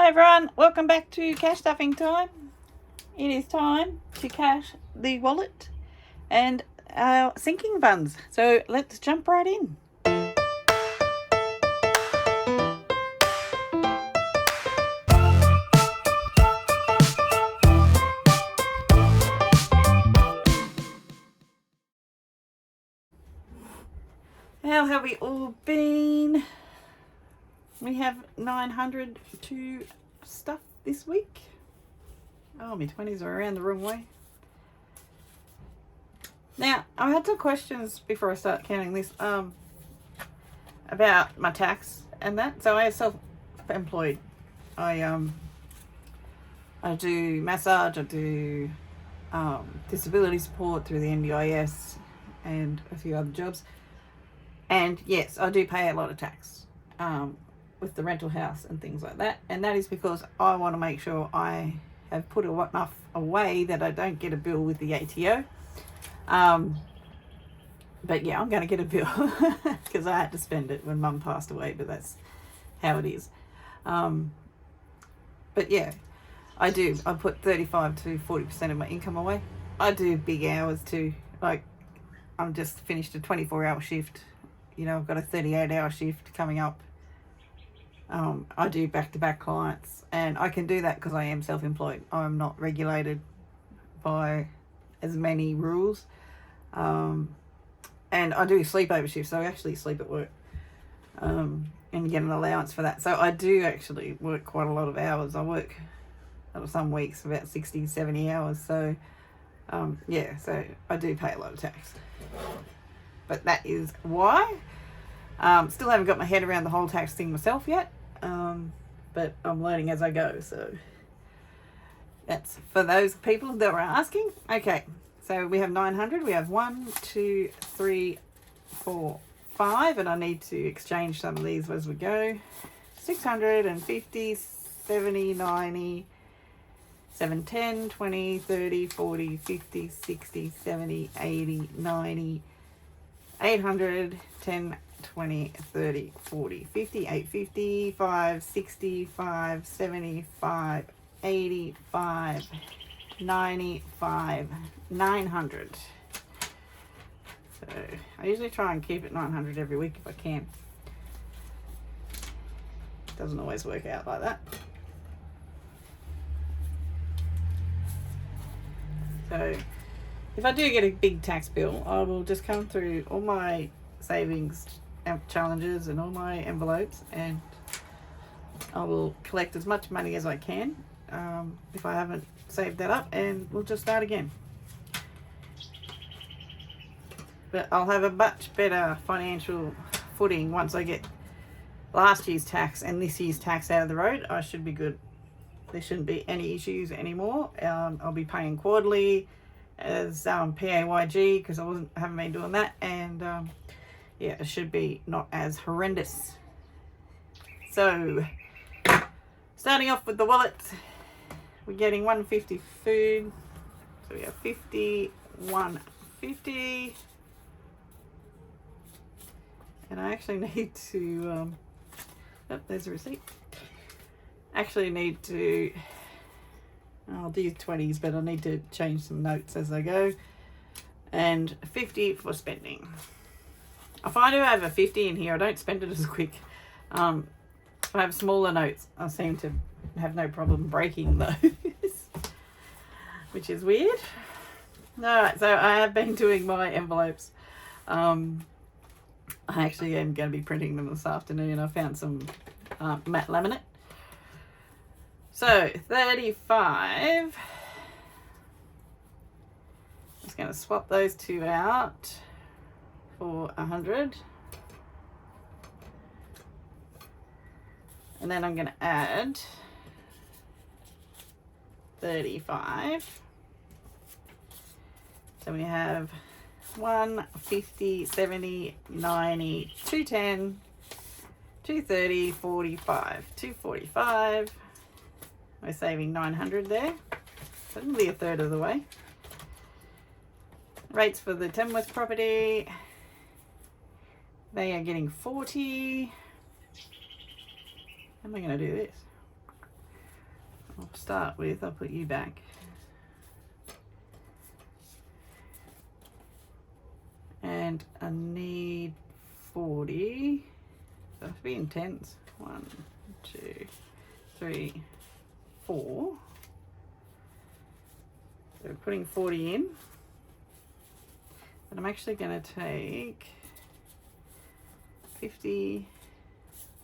everyone, welcome back to cash stuffing time. It is time to cash the wallet and our sinking funds. So let's jump right in. How have we all been? We have 900 to stuff this week. Oh, my 20s are around the wrong way. Now, I had some questions before I start counting this about my tax and that. So I am self-employed. I do massage, I do disability support through the NDIS and a few other jobs. And yes, I do pay a lot of tax with the rental house and things like that. And that is because I want to make sure I have put enough away that I don't get a bill with the ATO. But yeah, I'm going to get a bill because I had to spend it when Mum passed away, but that's how it is. But yeah, I put 35 to 40% of my income away. I do big hours too. Like, I'm just finished a 24-hour shift. You know, I've got a 38-hour shift coming up. I do back-to-back clients, and I can do that because I am self-employed. I'm not regulated by as many rules. And I do sleepover shifts, so I actually sleep at work and get an allowance for that. So I do actually work quite a lot of hours. I work some weeks about 60, 70 hours. So yeah, so I do pay a lot of tax. But that is why. Still haven't got my head around the whole tax thing myself yet. But I'm learning as I go. So that's for those people that were asking. Okay, so we have 900. We have 1, 2, 3, 4, 5. And I need to exchange some of these as we go. 650, 70, 90, 7, 10, 20, 30, 40, 50, 60, 70, 80, 90, 800, 10, 20, 30, 40, 50, 850, 5, 65, 75, 85, 95, 900. So I usually try and keep it 900 every week if I can. Doesn't always work out like that. So if I do get a big tax bill, I will just come through all my savings challenges and all my envelopes, and I will collect as much money as I can if I haven't saved that up, and we'll just start again. But I'll have a much better financial footing once I get last year's tax and this year's tax out of the road. I should be good. There shouldn't be any issues anymore. I'll be paying quarterly as PAYG because I haven't been doing that, and yeah, it should be not as horrendous. So starting off with the wallet, we're getting 150 food, so we have 50, 150, and I actually need to oh, there's a receipt. Actually need to, I'll do 20s, but I need to change some notes as I go. And 50 for spending. If I do have a 50 in here, I don't spend it as quick. If I have smaller notes, I seem to have no problem breaking those, which is weird. Alright, so I have been doing my envelopes. I actually am going to be printing them this afternoon. I found some matte laminate. So 35. Just going to swap those two out for 100. And then I'm going to add 35. So we have 1, 50, 70, 90, 210, 230, 45, 245. We're saving 900 there. So it'll be a third of the way. Rates for the Tamworth property. They are getting 40. How am I going to do this? I'll start with, I'll put you back. And I need 40. So I have to be in tens. 1, 2, 3, 4. So we're putting 40 in. But I'm actually going to take 50,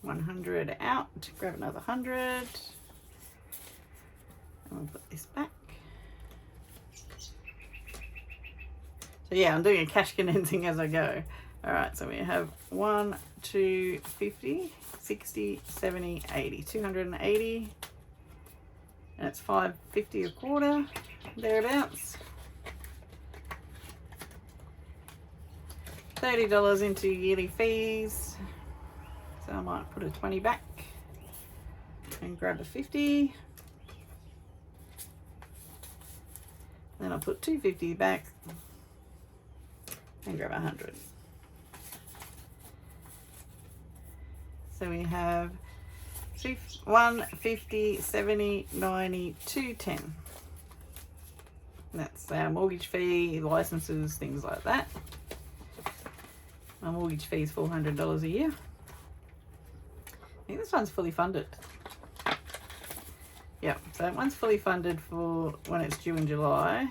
100 out, grab another 100. And we'll put this back. So yeah, I'm doing a cash condensing as I go. All right, so we have 1, 2, 50, 60, 70, 80, 280. And it's $5.50 a quarter, thereabouts. $30 into yearly fees. So I might put a 20 back and grab a 50. Then I'll put 250 back and grab 100. So we have 150, 70, 90, 210. That's our mortgage fee, licenses, things like that. My mortgage fee is $400 a year. I think this one's fully funded. Yeah, so that one's fully funded for when it's due in July.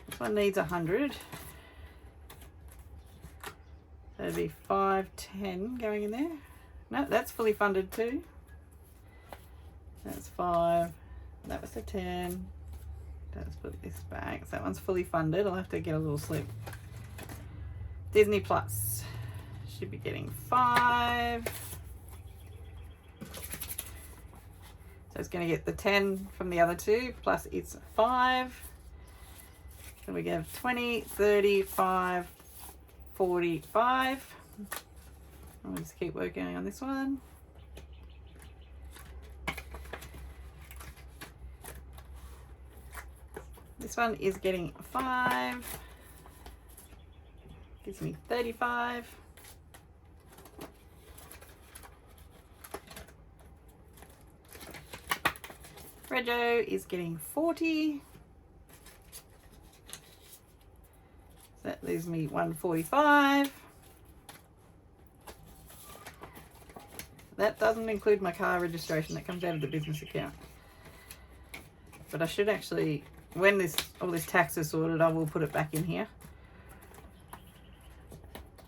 This one needs 100. So it'd be 510 going in there. No, that's fully funded too. That's 5. That was a 10. Let's put this back. So that one's fully funded. I'll have to get a little slip. Disney Plus should be getting 5. So it's going to get the 10 from the other two, plus it's 5. So we have 20, 35, 45. I'll just keep working on this one. This one is getting 5. Gives me 35. Rego is getting 40. So that leaves me 145. That doesn't include my car registration. That comes out of the business account. But I should actually, when all this tax is sorted, I will put it back in here.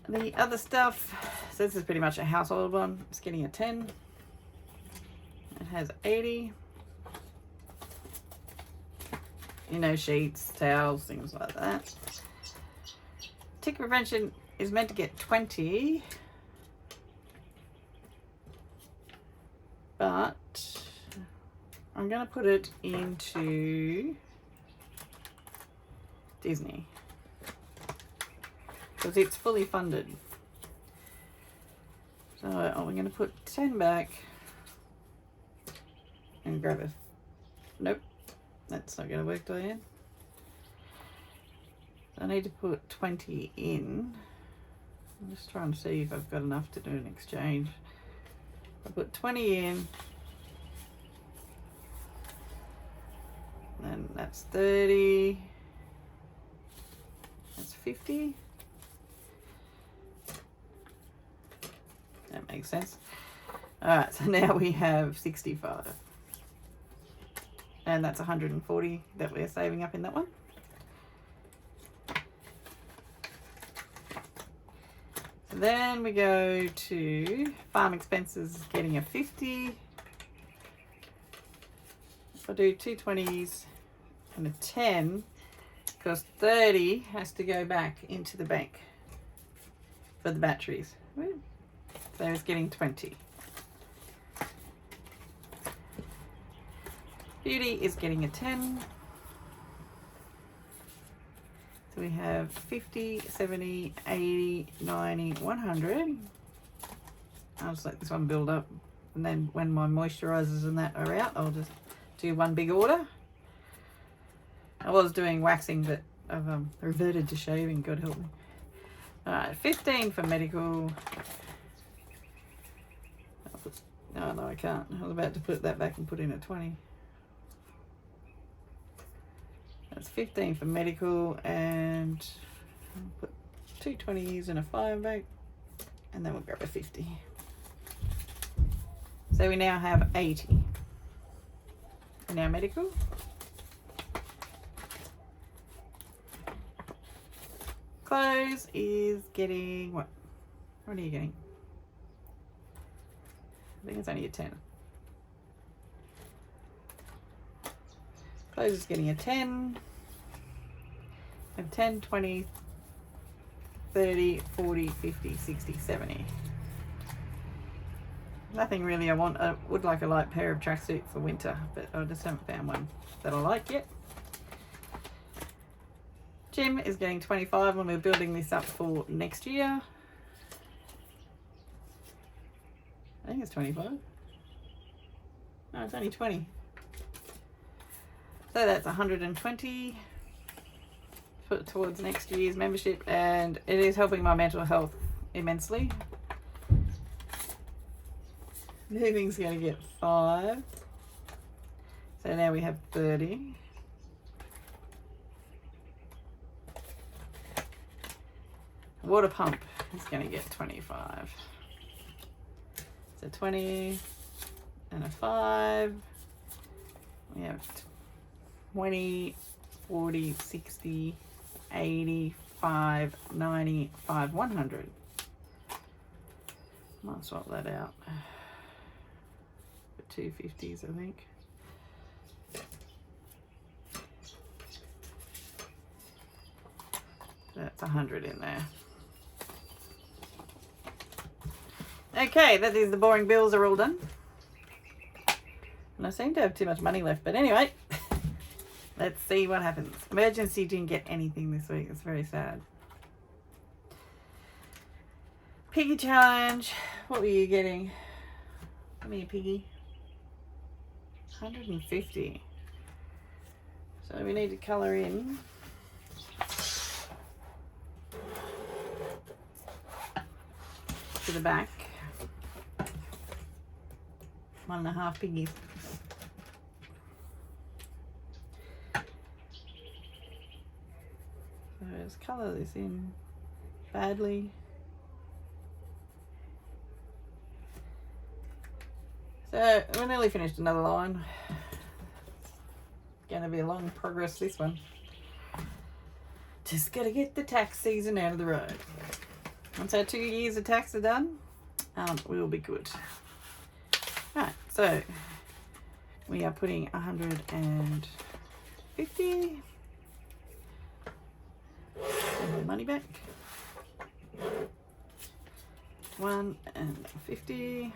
The other stuff, so this is pretty much a household one. It's getting a 10. It has 80. You know, sheets, towels, things like that. Tick prevention is meant to get 20. But I'm going to put it into Disney. Because it's fully funded. So I'm going to put 10 back and grab it. Nope, that's not going to work, Diane. So I need to put 20 in. I'm just trying to see if I've got enough to do an exchange. I put 20 in. And that's 30. That's 50. That makes sense. All right, so now we have 65. And that's 140 that we're saving up in that one. So then we go to farm expenses, getting a 50. If I do 2 20s and a 10, because 30 has to go back into the bank for the batteries. So it's getting 20. Beauty is getting a 10. So we have 50, 70, 80, 90, 100. I'll just let this one build up. And then when my moisturizers and that are out, I'll just do one big order. I was doing waxing, but I've reverted to shaving, God help me. All right, 15 for medical. No, no, I can't. I was about to put that back and put in a 20. That's 15 for medical, and I'll put 2 20s and a 5 back, and then we'll grab a 50. So we now have 80 in our medical. Close is getting what? What are you getting? I think it's only a 10. Close is getting a 10. And 10, 20, 30, 40, 50, 60, 70. Nothing really I want. I would like a light pair of tracksuit for winter, but I just haven't found one that I like yet. Gym is getting 25 when we're building this up for next year. I think it's 25. No, it's only 20. So that's 120. Put towards next year's membership, and it is helping my mental health immensely. Moving's going to get 5. So now we have 30. Water pump is going to get 25. So 20 and a 5. We have 20, 40, 60, 85, 95, 100. Might swap that out. 250s, I think. That's 100 in there. Okay, that is the boring bills are all done. And I seem to have too much money left, but anyway, let's see what happens. Emergency didn't get anything this week. It's very sad. Piggy challenge. What were you getting? Give me a piggy. 150. So we need to colour in to the back. 1.5 piggies. So let's colour this in badly. So we're nearly finished another line. It's going to be a long progress, this one. Just got to get the tax season out of the road. Once our 2 years of tax are done, we will be good. Right, so we are putting 150. Money back. 150.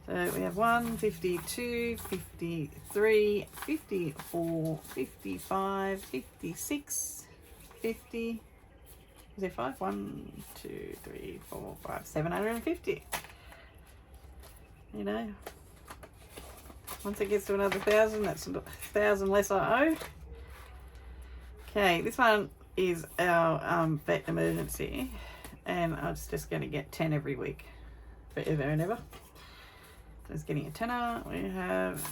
So we have 1, 52, 53, 54, 55, 56, 50. Is there 5? 1, 2, 3, 4, 5, 750. You know, once it gets to another 1,000, that's 1,000 less I owe. Okay, this one is our vet emergency, and I was just going to get 10 every week, forever and ever. So it's getting a tenner. We have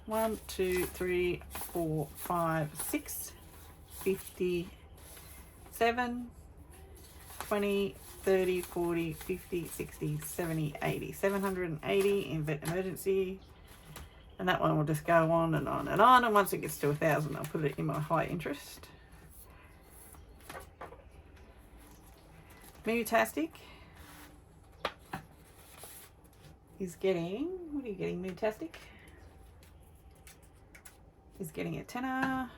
1, 2, 3, 4, 5, 6, 50, 7, 20, 30, 40, 50, 60, 70, 80. 780 in vet emergency. And that one will just go on and on and on. And once it gets to 1,000, I'll put it in my high interest. Mootastic is getting, what are you getting, Mootastic? Is getting a tenner.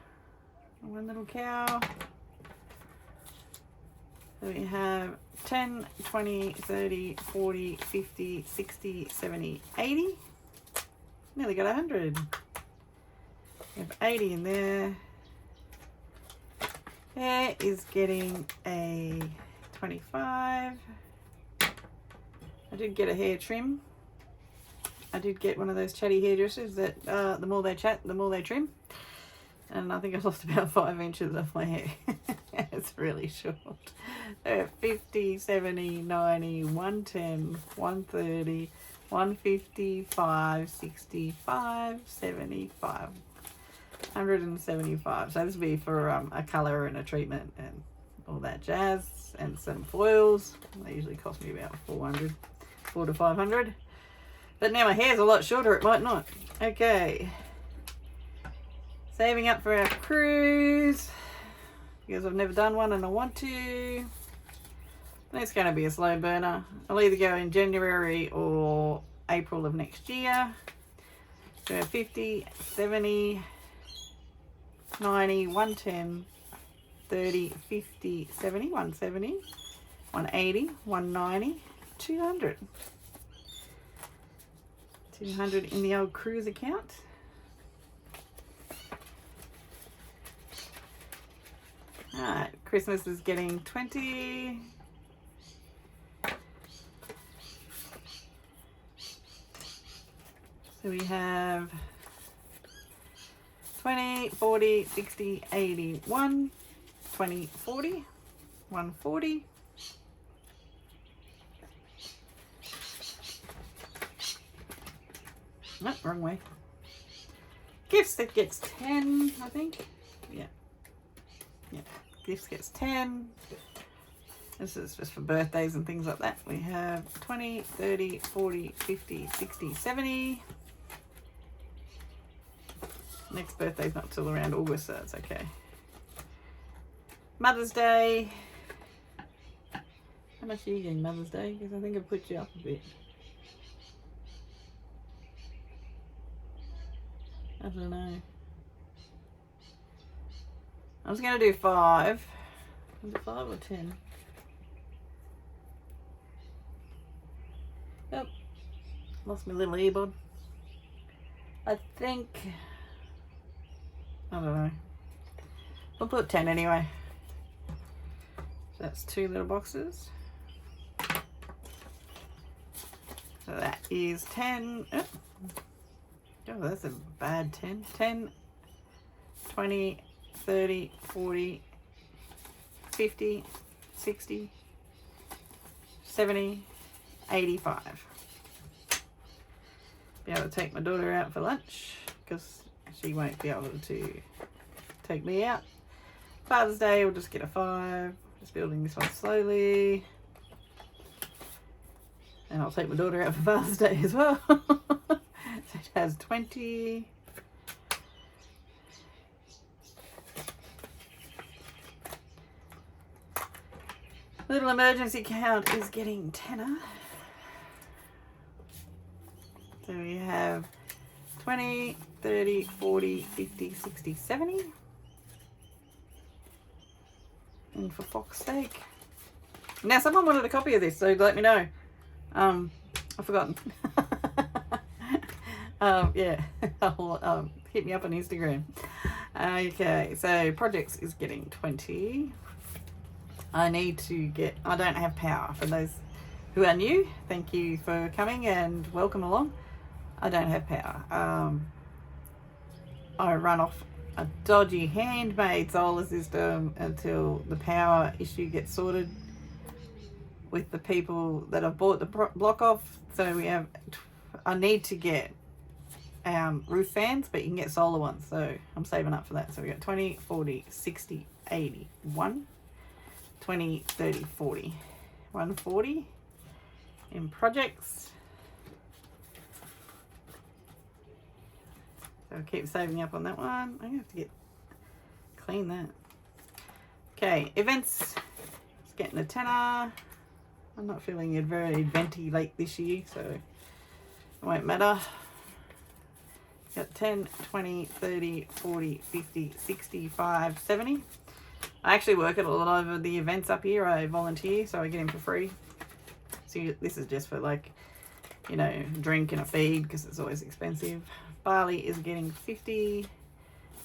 One little cow. So we have 10, 20, 30, 40, 50, 60, 70, 80. Nearly got 100. We have 80 in there. Hair is getting a 25. I did get a hair trim. I did get one of those chatty hairdressers that the more they chat, the more they trim. And I think I lost about 5 inches of my hair. It's really short. 50, 70, 90, 110, 130, 155, 65, 75, 175. So this would be for a colour and a treatment and all that jazz, and some foils. They usually cost me about 400 to 500. But now my hair's a lot shorter, it might not. Okay. Saving up for our cruise, because I've never done one and I want to. And it's going to be a slow burner. I'll either go in January or April of next year. So 50, 70, 90, 110, 30, 50, 70, 170, 180, 190, 200. 200 in the old cruise account. Alright, Christmas is getting 20. So we have 20, 40, 60, 80, 1, 20, 40, 140. No, wrong way. Gifts, that gets 10, I think. Yeah. Yeah. Gifts gets 10. This is just for birthdays and things like that. We have 20, 30, 40, 50, 60, 70. Next birthday's not till around August, so that's okay. Mother's Day. How much are you getting Mother's Day? Because I think I've put you up a bit. I don't know. I was going to do 5. Was it 5 or 10? Yep. Lost my little earbud. I think... I don't know. We'll put 10 anyway. So that's 2 little boxes. So that is 10. Oh, that's a bad 10. 10, 20, 30, 40, 50, 60, 70, 85. Be able to take my daughter out for lunch because she won't be able to take me out. Father's Day, we'll just get a 5. Just building this one slowly. And I'll take my daughter out for Father's Day as well. So it has 20. Little emergency account is getting 10. So we have 20, 30, 40, 50, 60, 70. And for fuck's sake. Now, someone wanted a copy of this, so let me know. I've forgotten. Yeah, hit me up on Instagram. Okay, so projects is getting 20. I need to get, I don't have power. For those who are new, thank you for coming and welcome along. I don't have power. I run off a dodgy handmade solar system until the power issue gets sorted with the people that have bought the block off. So we have, I need to get roof fans, but you can get solar ones, so I'm saving up for that. So we got 20, 40, 60, 80, 1, 20, 30, 40, 140 in projects. So I'll keep saving up on that one. I'm gonna have to clean that. Okay, events, it's getting a 10. I'm not feeling it very eventy late this year, so it won't matter. Got 10, 20, 30, 40, 50, 65, 70. I actually work at a lot of the events up here. I volunteer, so I get in for free. So this is just for, like, you know, drink and a feed because it's always expensive. Barley is getting 50. You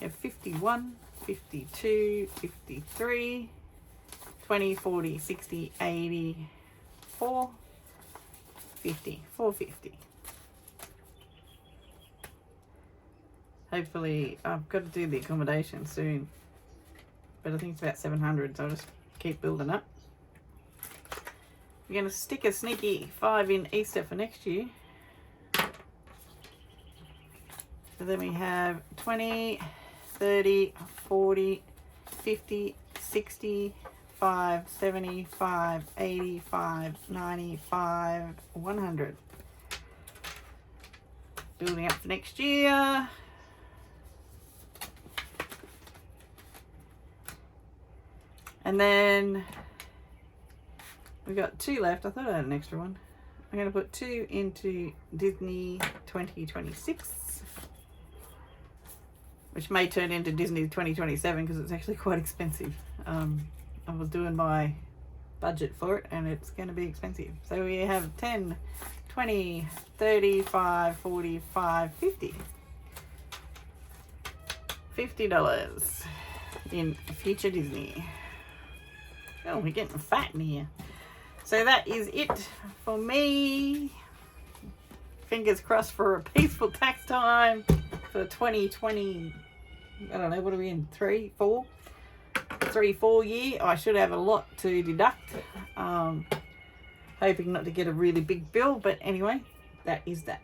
have 51, 52, 53, 20, 40, 60, 80, 4, 50, 450. Hopefully, I've got to do the accommodation soon. but I think it's about 700, so I'll just keep building up. We're going to stick a sneaky 5 in Easter for next year. So then we have 20, 30, 40, 50, 60, 5, 75, 85, 95, 100. Building up for next year. And then we got 2 left. I thought I had an extra one. I'm going to put 2 into Disney 2026, which may turn into Disney 2027 because it's actually quite expensive. I was doing my budget for it and it's going to be expensive. So we have 10, 20, 35, 45, 50. $50 in future Disney. Oh, we're getting fat in here. So that is it for me. Fingers crossed for a peaceful tax time for 2020. I don't know, what are we in? 3, 4? 3, 4 year. I should have a lot to deduct. Hoping not to get a really big bill, but anyway, that is that.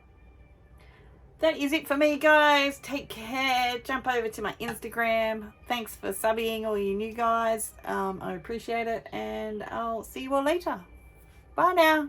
That is it for me, guys. Take care. Jump over to my Instagram. Thanks for subbing, all you new guys. I appreciate it, and I'll see you all later. Bye now.